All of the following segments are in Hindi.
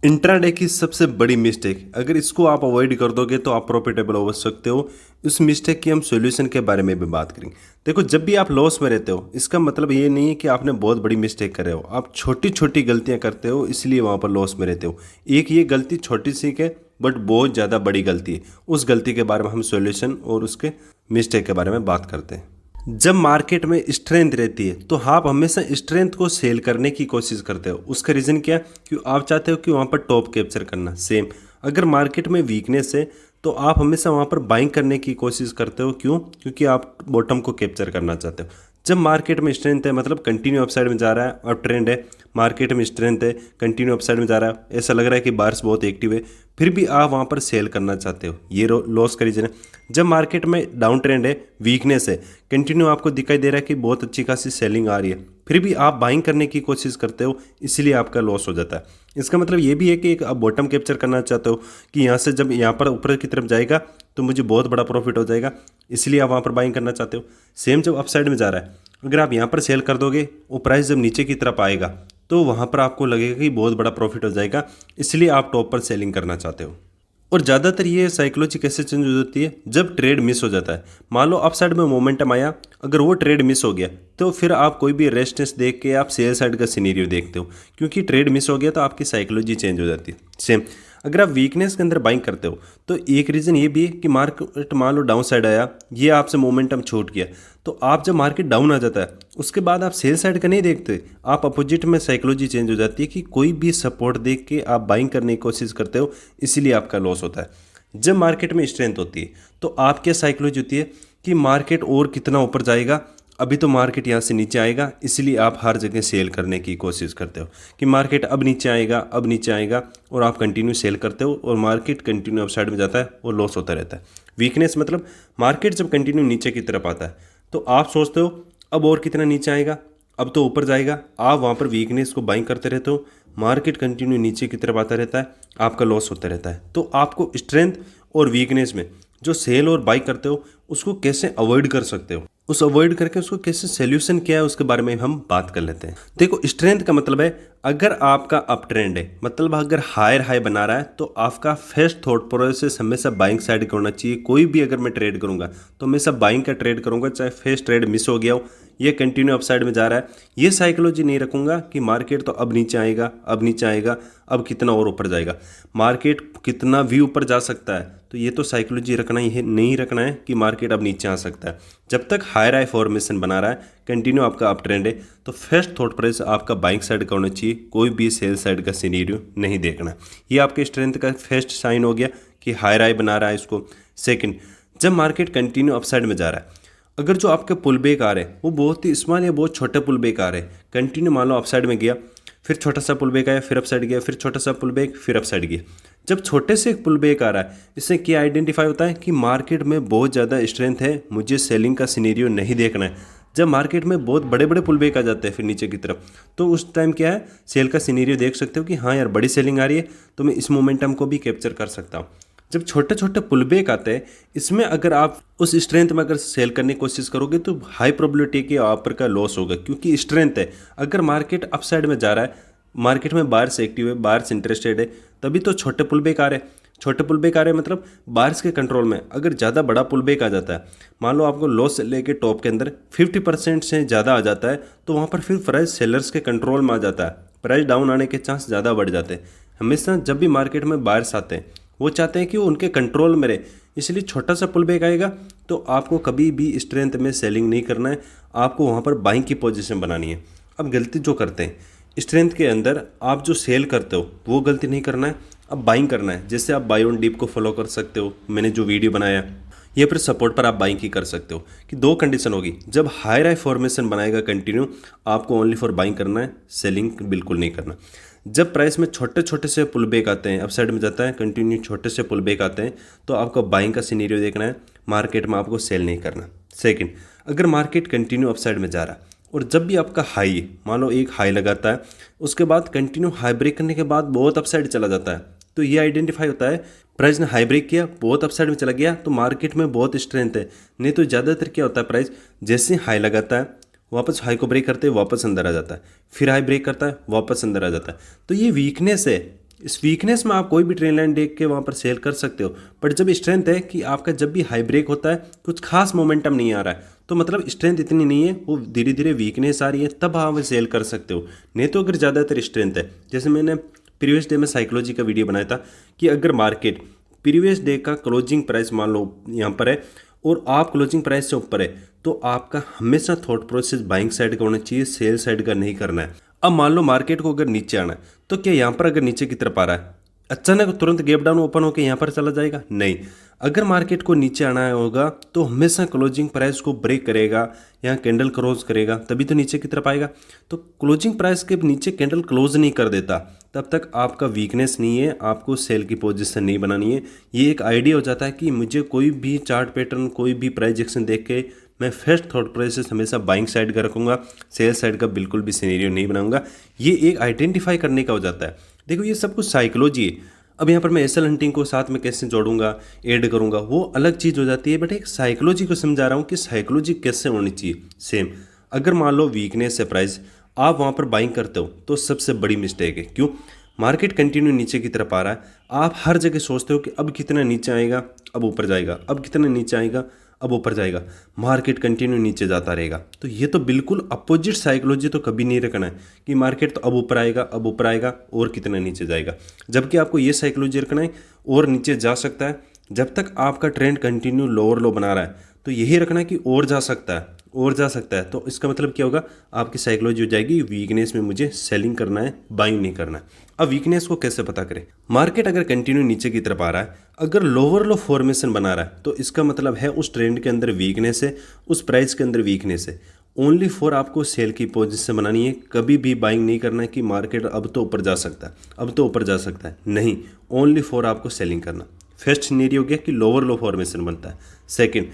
इंट्राडे की सबसे बड़ी मिस्टेक, अगर इसको आप अवॉइड कर दोगे तो आप प्रॉफिटेबल हो सकते हो। उस मिस्टेक की हम सॉल्यूशन के बारे में भी बात करेंगे। देखो, जब भी आप लॉस में रहते हो, इसका मतलब ये नहीं है कि आपने बहुत बड़ी मिस्टेक करे हो। आप छोटी छोटी गलतियां करते हो, इसलिए वहां पर लॉस में रहते हो। एक ये गलती छोटी सी है, बट बहुत ज़्यादा बड़ी गलती है। उस गलती के बारे में हम सॉल्यूशन और उसके मिस्टेक के बारे में बात करते हैं। जब मार्केट में स्ट्रेंथ रहती है तो आप हमेशा स्ट्रेंथ को सेल करने की कोशिश करते हो। उसका रीज़न क्या है? कि आप चाहते हो कि वहाँ पर टॉप कैप्चर करना। सेम, अगर मार्केट में वीकनेस है तो आप हमेशा वहाँ पर बाइंग करने की कोशिश करते हो। क्यों? क्योंकि आप बॉटम को कैप्चर करना चाहते हो। जब मार्केट में स्ट्रेंथ है, मतलब कंटिन्यू अपसाइड में जा रहा है और ट्रेंड है, मार्केट में स्ट्रेंथ है, कंटिन्यू अपसाइड में जा रहा है, ऐसा लग रहा है कि बार्स बहुत एक्टिव है, फिर भी आप वहाँ पर सेल करना चाहते हो, ये लॉस का रीजन है। जब मार्केट में डाउन ट्रेंड है, वीकनेस है, कंटिन्यू आपको दिखाई दे रहा है कि बहुत अच्छी खासी सेलिंग आ रही है, फिर भी आप बाइंग करने की कोशिश करते हो, इसलिए आपका लॉस हो जाता है। इसका मतलब ये भी है कि एक आप बॉटम कैप्चर करना चाहते हो कि यहाँ से जब यहाँ पर ऊपर की तरफ जाएगा तो मुझे बहुत बड़ा प्रॉफिट हो जाएगा, इसलिए आप वहाँ पर बाइंग करना चाहते हो। सेम जब अपसाइड में जा रहा है, अगर आप यहाँ पर सेल कर दोगे, वो प्राइस जब नीचे की तरफ आएगा तो वहाँ पर आपको लगेगा कि बहुत बड़ा प्रॉफिट हो जाएगा, इसलिए आप टॉप पर सेलिंग करना चाहते हो। और ज़्यादातर ये साइकोलॉजी कैसे चेंज हो जाती है? जब ट्रेड मिस हो जाता है। मान लो अप साइड में मोमेंटम आया, अगर वो ट्रेड मिस हो गया तो फिर आप कोई भी रेस्टेंस देख के आप सेल साइड का सिनेरियो देखते हो, क्योंकि ट्रेड मिस हो गया तो आपकी साइकोलॉजी चेंज हो जाती है। सेम, अगर आप वीकनेस के अंदर बाइंग करते हो तो एक रीज़न ये भी है कि मार्केट मान लो डाउन साइड आया, ये आपसे मोमेंटम छूट गया, तो आप जब मार्केट डाउन आ जाता है उसके बाद आप सेल साइड का नहीं देखते, आप अपोजिट में साइकोलॉजी चेंज हो जाती है कि कोई भी सपोर्ट देख के आप बाइंग करने की कोशिश करते हो, इसीलिए आपका लॉस होता है। जब मार्केट में स्ट्रेंथ होती है तो आप क्या साइकोलॉजी होती है कि मार्केट और कितना ऊपर जाएगा, अभी तो मार्केट यहाँ से नीचे आएगा, इसलिए आप हर जगह सेल करने की कोशिश करते हो कि मार्केट अब नीचे आएगा, अब नीचे आएगा, और आप कंटिन्यू सेल करते हो और मार्केट कंटिन्यू अपसाइड में जाता है और लॉस होता रहता है। वीकनेस मतलब मार्केट जब कंटिन्यू नीचे की तरफ आता है तो आप सोचते हो अब और कितना नीचे आएगा, अब तो ऊपर जाएगा, आप वहाँ पर वीकनेस को बाइंग करते रहते हो, मार्केट कंटिन्यू नीचे की तरफ आता रहता है, आपका लॉस होता रहता है। तो आपको स्ट्रेंथ और वीकनेस में जो सेल और बाई करते हो उसको कैसे अवॉइड कर सकते हो, उस अवॉइड करके उसको कैसे सोल्यूशन क्या है उसके बारे में हम बात कर लेते हैं। देखो, स्ट्रेंथ का मतलब है अगर आपका अप ट्रेंड है, मतलब अगर हायर हाई बना रहा है, तो आपका फर्स्ट थॉट प्रोसेस हमेशा बाइंग साइड का होना चाहिए। कोई भी अगर मैं ट्रेड करूंगा तो हमेशा बाइंग का ट्रेड करूंगा, चाहे फर्स्ट ट्रेड मिस हो गया हो, ये कंटिन्यू अपसाइड में जा रहा है, ये साइकोलॉजी नहीं रखूंगा कि मार्केट तो अब नीचे आएगा, अब नीचे आएगा, अब कितना और ऊपर जाएगा, मार्केट कितना भी ऊपर जा सकता है, तो ये तो साइकोलॉजी रखना ही है, नहीं रखना है कि मार्केट अब नीचे आ सकता है। जब तक हायर हाई फॉर्मेशन बना रहा है, कंटिन्यू आपका अप ट्रेंड है, तो फर्स्ट थॉट प्रोसेस आपका बाइंग साइड का होना चाहिए, कोई भी सेल साइड का सिनेरियो नहीं देखना। ये आपके स्ट्रेंथ का फर्स्ट साइन हो गया कि हायर हाई बना रहा है इसको। सेकंड, जब मार्केट कंटिन्यू अपसाइड में जा रहा है, अगर जो आपके पुल बैक आ रहे हैं वो बहुत ही स्मॉल या बहुत छोटे पुल बैक आ रहे हैं, कंटिन्यू मान लो अपसाइड में गया, फिर छोटा सा पुल बैक आया, फिर अपसाइड गया, फिर छोटा सा पुल बैक, फिर अपसाइड गया। जब छोटे से पुल बैक आ रहा है, इससे क्या आइडेंटिफाई होता है कि मार्केट में बहुत ज़्यादा स्ट्रेंथ है, मुझे सेलिंग का सिनेरियो नहीं देखना है। जब मार्केट में बहुत बड़े बड़े पुल बैक आ जाते हैं फिर नीचे की तरफ, तो उस टाइम क्या है, सेल का सिनेरियो देख सकते हो कि हाँ यार बड़ी सेलिंग आ रही है, तो मैं इस मोमेंटम को भी कैप्चर कर सकता हूँ। जब छोटे छोटे पुल बैक आते हैं, इसमें अगर आप उस स्ट्रेंथ में अगर सेल करने की कोशिश करोगे तो हाई प्रोबेबिलिटी कि आप का लॉस होगा, क्योंकि स्ट्रेंथ है। अगर मार्केट अप साइड में जा रहा है, मार्केट में बायर्स एक्टिव है, बायर्स इंटरेस्टेड है, तभी तो छोटे पुल बैक आ रहे हैं। छोटे पुल बैक आ रहे हैं मतलब बायर्स के कंट्रोल में। अगर ज़्यादा बड़ा पुल बैक आ जाता है, मान लो आपको लॉस से लेके टॉप के अंदर 50% से ज़्यादा आ जाता है, तो वहाँ पर फिर प्राइस सेलर्स के कंट्रोल में आ जाता है, प्राइस डाउन आने के चांस ज़्यादा बढ़ जाते हैं। हमेशा जब भी मार्केट में बायर्स आते हैं वो चाहते हैं कि वो उनके कंट्रोल में रहे, इसलिए छोटा सा पुल बैक आएगा तो आपको कभी भी स्ट्रेंथ में सेलिंग नहीं करना है, आपको वहाँ पर बाइंग की पोजीशन बनानी है। अब गलती जो करते हैं स्ट्रेंथ के अंदर, आप जो सेल करते हो वो गलती नहीं करना है, अब बाइंग करना है। जैसे आप बाय ऑन डिप को फॉलो कर सकते हो, मैंने जो वीडियो बनाया, ये फिर सपोर्ट पर आप बाइंग की कर सकते हो कि दो कंडीशन होगी। जब हाई हाई फॉर्मेशन बनाएगा कंटिन्यू, आपको ओनली फॉर बाइंग करना है, सेलिंग बिल्कुल नहीं करना। जब प्राइस में छोटे छोटे से पुल बैक आते हैं, अपसाइड में जाता है कंटिन्यू, छोटे से पुल बैक आते हैं, तो आपको बाइंग का सिनेरियो देखना है, मार्केट में आपको सेल नहीं करना। सेकंड, अगर मार्केट कंटिन्यू अपसाइड में जा रहा है और जब भी आपका हाई, मान लो एक हाई लगाता है, उसके बाद कंटिन्यू हाई ब्रेक करने के बाद बहुत अपसाइड चला जाता है, तो ये आइडेंटिफाई होता है प्राइस ने हाई ब्रेक किया, बहुत अपसाइड में चला गया, तो मार्केट में बहुत स्ट्रेंथ है। नहीं तो ज़्यादातर क्या होता है, प्राइस जैसे हाई लगाता है वापस हाई को ब्रेक करते हैं, वापस अंदर आ जाता है, फिर हाई ब्रेक करता है, वापस अंदर आ जाता है। तो ये वीकनेस है, इस वीकनेस में आप कोई भी ट्रेंड लाइन देख के वहाँ पर सेल कर सकते हो। बट जब स्ट्रेंथ है कि आपका जब भी हाई ब्रेक होता है कुछ खास मोमेंटम नहीं आ रहा है, तो मतलब स्ट्रेंथ इतनी नहीं है, वो धीरे धीरे वीकनेस आ रही है, तब आप सेल कर सकते हो। नहीं तो अगर ज़्यादातर स्ट्रेंथ है, जैसे मैंने प्रीवियस डे में साइकोलॉजी का वीडियो बनाया था कि अगर मार्केट प्रीवियस डे का क्लोजिंग प्राइस मान लो यहाँ पर है और आप क्लोजिंग प्राइस से ऊपर है, तो आपका हमेशा थॉट प्रोसेस बाइंग साइड का होना चाहिए, सेल साइड का नहीं करना है। अब मान लो मार्केट को अगर नीचे आना है, तो क्या यहाँ पर अगर नीचे की तरफ आ रहा है अचानक तुरंत गैप डाउन ओपन होकर यहाँ पर चला जाएगा? नहीं। अगर मार्केट को नीचे आना होगा तो हमेशा क्लोजिंग प्राइस को ब्रेक करेगा, यहाँ कैंडल क्लोज करेगा, तभी तो नीचे की तरफ आएगा। तो क्लोजिंग प्राइस के नीचे कैंडल क्लोज नहीं कर देता तब तक आपका वीकनेस नहीं है, आपको सेल की पोजीशन नहीं बनानी है। ये एक आइडिया हो जाता है कि मुझे कोई भी चार्ट पैटर्न, कोई भी प्राइस एक्शन देख के मैं फर्स्ट थॉट प्रोसेस हमेशा बाइंग साइड का रखूंगा, सेल साइड का बिल्कुल भी सिनेरियो नहीं बनाऊंगा। ये एक आइडेंटिफाई करने का हो जाता है। देखो ये सब कुछ साइकोलॉजी है। अब यहाँ पर मैं एसल हंटिंग को साथ में कैसे जोड़ूंगा, ऐड करूंगा, वो अलग चीज़ हो जाती है। बट एक साइकोलॉजी को समझा रहा हूँ कि साइकोलॉजी कैसे होनी चाहिए। सेम अगर मान लो वीकनेस है प्राइस, आप वहाँ पर बाइंग करते हो तो सबसे बड़ी मिस्टेक है। क्यों? मार्केट कंटिन्यू नीचे की तरफ आ रहा है, आप हर जगह सोचते हो कि अब कितना नीचे आएगा, अब ऊपर जाएगा, अब कितना नीचे आएगा, अब ऊपर जाएगा, मार्केट कंटिन्यू नीचे जाता रहेगा। तो ये तो बिल्कुल अपोजिट साइकोलॉजी तो कभी नहीं रखना है कि मार्केट तो अब ऊपर आएगा, अब ऊपर आएगा और कितना नीचे जाएगा। जबकि आपको ये साइकोलॉजी रखना है और नीचे जा सकता है, जब तक आपका ट्रेंड कंटिन्यू लोअर लो बना रहा है तो यही रखना है कि और जा सकता है, और जा सकता है। तो इसका मतलब क्या होगा, आपकी साइकोलॉजी हो जाएगी वीकनेस में मुझे सेलिंग करना है, बाइंग नहीं करना है। अब वीकनेस को कैसे पता करें? मार्केट अगर कंटिन्यू नीचे की तरफ आ रहा है, अगर लोअर लो फॉर्मेशन बना रहा है, तो इसका मतलब है उस ट्रेंड के अंदर वीकनेस है, उस प्राइस के अंदर वीकनेस है। ओनली फॉर आपको सेल की पोजीशन बनानी है, कभी भी बाइंग नहीं करना है कि मार्केट अब तो ऊपर जा सकता है, अब तो ऊपर जा सकता है, नहीं। ओनली फॉर आपको सेलिंग करना। फर्स्ट सिनेरियो हो गया कि लोअर लो फॉर्मेशन बनता है। सेकंड,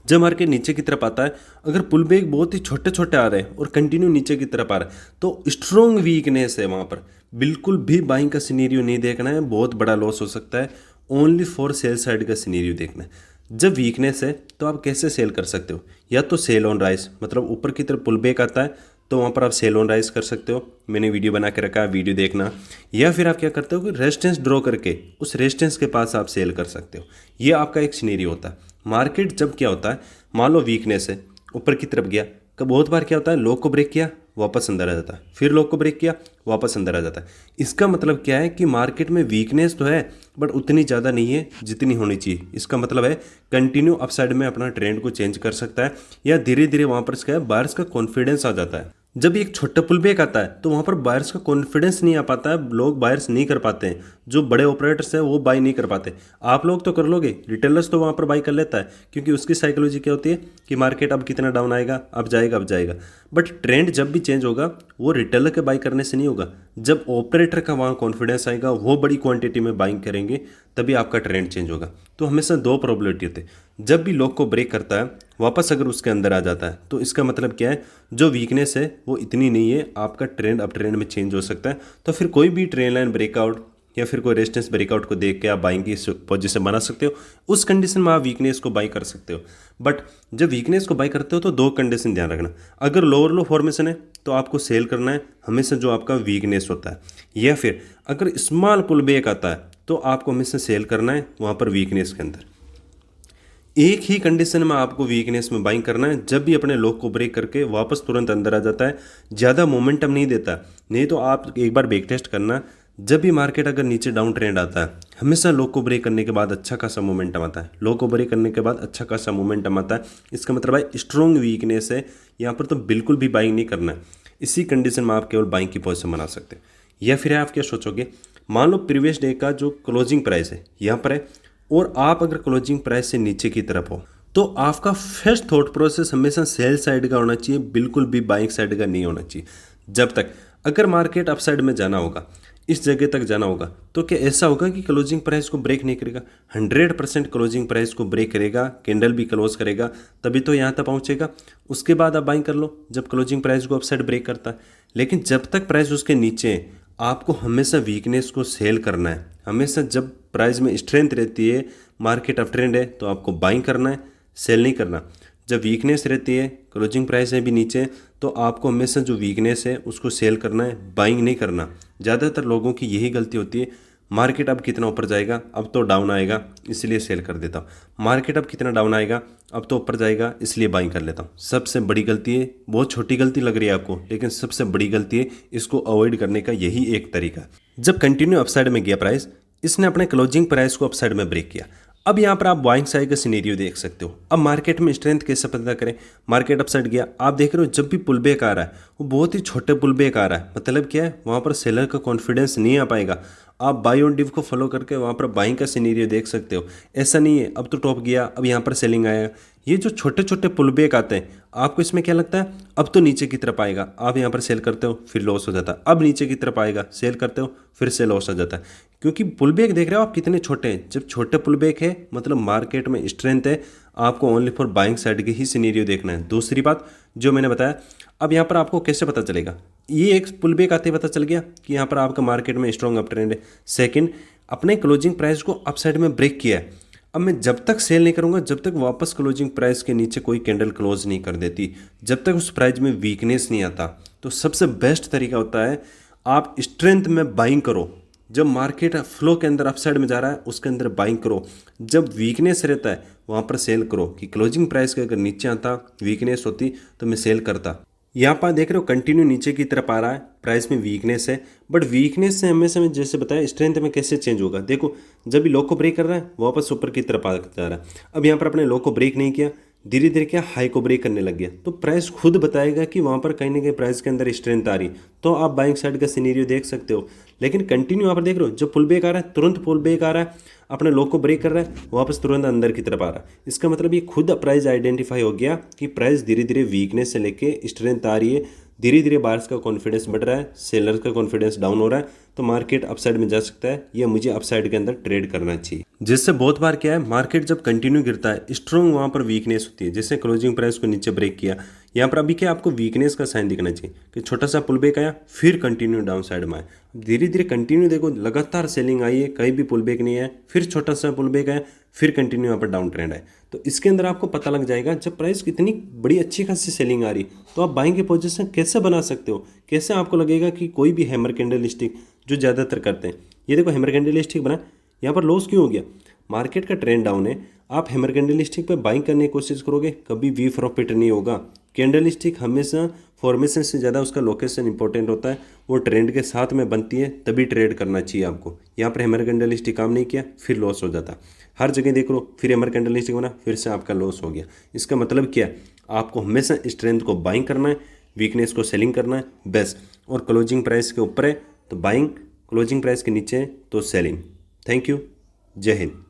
जब मार्केट नीचे की तरफ आता है, अगर पुल बैक बहुत ही छोटे छोटे आ रहे हैं और कंटिन्यू नीचे की तरफ आ रहा है, तो स्ट्रॉन्ग वीकनेस है, वहाँ पर बिल्कुल भी बाइंग का सिनेरियो नहीं देखना है, बहुत बड़ा लॉस हो सकता है। ओनली फॉर सेल साइड का सिनेरियो देखना है। जब वीकनेस है तो आप कैसे सेल कर सकते हो? या तो सेल ऑन राइज, मतलब ऊपर की तरफ पुल बैक आता है तो वहाँ पर आप सेल ऑन राइज कर सकते हो, मैंने वीडियो बना के रखा है, वीडियो देखना। या फिर आप क्या करते हो कि रेजिस्टेंस ड्रॉ करके उस रेजिस्टेंस के पास आप सेल कर सकते हो। ये आपका एक सिनेरियो होता है। मार्केट जब क्या होता है, मान लो वीकनेस है, ऊपर की तरफ गया, कब बहुत बार क्या होता है, लो को ब्रेक किया, वापस अंदर आ जाता है, फिर लो को ब्रेक किया, वापस अंदर आ जाता है। इसका मतलब क्या है कि मार्केट में वीकनेस तो है बट उतनी ज़्यादा नहीं है जितनी होनी चाहिए। इसका मतलब है कंटिन्यू अपसाइड में अपना ट्रेंड को चेंज कर सकता है, या धीरे धीरे वहाँ पर क्या है, बायर्स का कॉन्फिडेंस आ जाता है। जब एक छोटा पुल बैक आता है तो वहाँ पर बायर्स का कॉन्फिडेंस नहीं आ पाता है, लोग बायर्स नहीं कर पाते हैं, जो बड़े ऑपरेटर्स हैं वो बाई नहीं कर पाते। आप लोग तो कर लोगे, रिटेलर्स तो वहाँ पर बाई कर लेता है, क्योंकि उसकी साइकोलॉजी क्या होती है कि मार्केट अब कितना डाउन आएगा, अब जाएगा, अब जाएगा। बट ट्रेंड जब भी चेंज होगा वो रिटेलर के बाई करने से नहीं होगा, जब ऑपरेटर का वहाँ कॉन्फिडेंस आएगा, वो बड़ी क्वांटिटी में बाइंग करेंगे, तभी आपका ट्रेंड चेंज होगा। तो हमेशा दो प्रोबेबिलिटी होते हैं, जब भी लोग को ब्रेक करता है वापस अगर उसके अंदर आ जाता है, तो इसका मतलब क्या है, जो वीकनेस है वो इतनी नहीं है, आपका ट्रेंड अब ट्रेंड में चेंज हो सकता है। तो फिर कोई भी ट्रेंड लाइन ब्रेकआउट या फिर कोई रेजिस्टेंस ब्रेकआउट को देख के आप बाइंग की पोजीशन बना सकते हो। उस कंडीशन में आप वीकनेस को बाई कर सकते हो। बट जब वीकनेस को बाई करते हो तो दो कंडीशन ध्यान रखना। अगर लोअर लो फॉर्मेशन है तो आपको सेल करना है हमेशा जो आपका वीकनेस होता है, या फिर अगर स्मॉल पुल बैक आता है तो आपको हमेशा सेल करना है वहाँ पर वीकनेस के अंदर। एक ही कंडीशन में आपको वीकनेस में बाइंग करना है, जब भी अपने लो को ब्रेक करके वापस तुरंत अंदर आ जाता है, ज़्यादा मोमेंटम नहीं देता। नहीं तो आप एक बार बैक टेस्ट करना, जब भी मार्केट अगर नीचे डाउन ट्रेंड आता है हमेशा लो को ब्रेक करने के बाद अच्छा खासा मोमेंटम आता है, लो को ब्रेक करने के बाद अच्छा खासा मोमेंटम आता है। इसका मतलब है स्ट्रॉन्ग वीकनेस है, यहाँ पर तो बिल्कुल भी बाइंग नहीं करना है। इसी कंडीशन में आप केवल बाइंग की पोजीशन बना सकते हैं। या फिर आप क्या सोचोगे, मान लो प्रीवियस डे का जो क्लोजिंग प्राइस है यहाँ पर है, और आप अगर क्लोजिंग प्राइस से नीचे की तरफ हो, तो आपका फर्स्ट थॉट प्रोसेस हमेशा सेल साइड का होना चाहिए, बिल्कुल भी बाइंग साइड का नहीं होना चाहिए। जब तक अगर मार्केट अप साइड में जाना होगा, इस जगह तक जाना होगा, तो क्या ऐसा होगा कि क्लोजिंग प्राइस को ब्रेक नहीं करेगा? 100% क्लोजिंग प्राइस को ब्रेक करेगा, कैंडल भी क्लोज करेगा, तभी तो यहाँ तक पहुँचेगा। उसके बाद आप बाइंग कर लो जब क्लोजिंग प्राइस को अप साइड ब्रेक करता है। लेकिन जब तक प्राइस उसके नीचे है, आपको हमेशा वीकनेस को सेल करना है। हमेशा जब प्राइस में स्ट्रेंथ रहती है, मार्केट अप ट्रेंड है, तो आपको बाइंग करना है, सेल नहीं करना। जब वीकनेस रहती है, क्लोजिंग प्राइस है भी नीचे, तो आपको हमेशा जो वीकनेस है उसको सेल करना है, बाइंग नहीं करना। ज़्यादातर लोगों की यही गलती होती है, मार्केट अब कितना ऊपर जाएगा, अब तो डाउन आएगा इसलिए सेल कर देता हूँ, मार्केट अब कितना डाउन आएगा, अब तो ऊपर जाएगा इसलिए बाइंग कर लेता हूँ। सबसे बड़ी गलती है, बहुत छोटी गलती लग रही है आपको लेकिन सबसे बड़ी गलती है, इसको अवॉइड करने का यही एक तरीका है। जब कंटिन्यू अपसाइड में गया प्राइस, इसने अपने क्लोजिंग प्राइस को अपसाइड में ब्रेक किया। अब यहाँ पर आप बाइंग साइड का सिनेरियो देख सकते हो। अब मार्केट में स्ट्रेंथ कैसे पता करें, मार्केट अपसाइड गया, आप देख रहे हो जब भी पुल बैक आ रहा है वो बहुत ही छोटे पुल बैक आ रहा है, मतलब क्या है, वहाँ पर सेलर का कॉन्फिडेंस नहीं आ पाएगा। आप बाई ऑन डिव को फॉलो करके वहाँ पर बाइंग का सिनेरियो देख सकते हो। ऐसा नहीं है अब तो टॉप गया अब यहाँ पर सेलिंग आया, ये जो छोटे छोटे पुल बैक आते हैं आपको इसमें क्या लगता है अब तो नीचे की तरफ आएगा, आप यहाँ पर सेल करते हो फिर लॉस हो जाता है, अब नीचे की तरफ आएगा सेल करते हो फिर से लॉस हो जाता है, क्योंकि पुल बैक देख रहे हो आप कितने छोटे हैं। जब छोटे पुल बैक है मतलब मार्केट में स्ट्रेंथ है, आपको ओनली फॉर बाइंग साइड की ही सिनेरियो देखना है। दूसरी बात जो मैंने बताया, अब यहाँ पर आपको कैसे पता चलेगा, ये एक पुल बैक आते ही पता चल गया कि यहाँ पर आपका मार्केट में स्ट्रॉन्ग अप ट्रेंड है। सेकंड, अपने क्लोजिंग प्राइस को अपसाइड में ब्रेक किया है। अब मैं जब तक सेल नहीं करूंगा, जब तक वापस क्लोजिंग प्राइस के नीचे कोई कैंडल क्लोज नहीं कर देती, जब तक उस प्राइस में वीकनेस नहीं आता, तो सबसे बेस्ट तरीका होता है आप स्ट्रेंथ में बाइंग करो। जब मार्केट फ्लो के अंदर अपसाइड में जा रहा है उसके अंदर बाइंग करो, जब वीकनेस रहता है वहाँ पर सेल करो। कि क्लोजिंग प्राइस के अगर नीचे आता, वीकनेस होती तो मैं सेल करता। यहाँ पर देख रहे हो कंटिन्यू नीचे की तरफ आ रहा है, प्राइस में वीकनेस है, बट वीकनेस से हमेशा में जैसे बताया स्ट्रेंथ में कैसे चेंज होगा। देखो जब भी लो को ब्रेक कर रहा है वापस ऊपर की तरफ आ जा रहा है। अब यहाँ पर अपने लो को ब्रेक नहीं किया, धीरे धीरे क्या हाई को ब्रेक करने लग गया, तो प्राइस खुद बताएगा कि वहाँ पर कहीं ना कहीं प्राइस के अंदर स्ट्रेंथ आ रही, तो आप बाइंग साइड का सिनेरियो देख सकते हो। लेकिन कंटिन्यू यहाँ पर देख रहे हो जब पुल बैक आ रहा है तुरंत पुल बैक आ रहा है, अपने लो को ब्रेक कर रहा है वापस तुरंत अंदर की तरफ आ रहा है। इसका मतलब ये खुद प्राइस आइडेंटिफाई हो गया कि प्राइस धीरे धीरे वीकनेस से लेके स्ट्रेंथ आ रही है, धीरे धीरे बायर्स का कॉन्फिडेंस बढ़ रहा है, सेलर्स का कॉन्फिडेंस डाउन हो रहा है, तो मार्केट अपसाइड में जा सकता है या मुझे अपसाइड के अंदर ट्रेड करना चाहिए। जिससे बहुत बार क्या है, मार्केट जब कंटिन्यू गिरता है स्ट्रॉन्ग वहाँ पर वीकनेस होती है, जैसे क्लोजिंग प्राइस को नीचे ब्रेक किया, यहाँ पर अभी क्या आपको वीकनेस का साइन दिखना चाहिए कि छोटा सा पुल बैक आया फिर कंटिन्यू डाउन साइड में आया, धीरे धीरे कंटिन्यू देखो लगातार सेलिंग आई है, कहीं भी पुल बैक नहीं है, फिर छोटा सा पुल बैक आया फिर कंटिन्यू यहाँ पर डाउन ट्रेंड है। तो इसके अंदर आपको पता लग जाएगा जब प्राइस कितनी बड़ी अच्छी खासी सेलिंग आ रही तो आप बाइंग की पोजीशन कैसे बना सकते हो, कैसे आपको लगेगा कि कोई भी हैमर कैंडल स्टिक जो ज़्यादातर करते हैं, ये देखो हैमर कैंडल स्टिक बना, यहाँ पर लॉस क्यों हो गया, मार्केट का ट्रेंड डाउन है, आप हैमर कैंडल स्टिक पर बाइंग करने की कोशिश करोगे कभी वी प्रॉफिट नहीं होगा। कैंडल स्टिक हमेशा फॉर्मेशन से ज़्यादा उसका लोकेशन इंपॉर्टेंट होता है, वो ट्रेंड के साथ में बनती है तभी ट्रेड करना चाहिए आपको। यहाँ पर हैमर कैंडल स्टिक काम नहीं किया फिर लॉस हो जाता, हर जगह देख लो फिर हैमर कैंडल स्टिक बना फिर से आपका लॉस हो गया। इसका मतलब क्या है, आपको हमेशा स्ट्रेंथ को बाइंग करना है, वीकनेस को सेलिंग करना है बेस्ट, और क्लोजिंग प्राइस के ऊपर है तो बाइंग, क्लोजिंग प्राइस के नीचे है तो सेलिंग। थैंक यू, जय हिंद।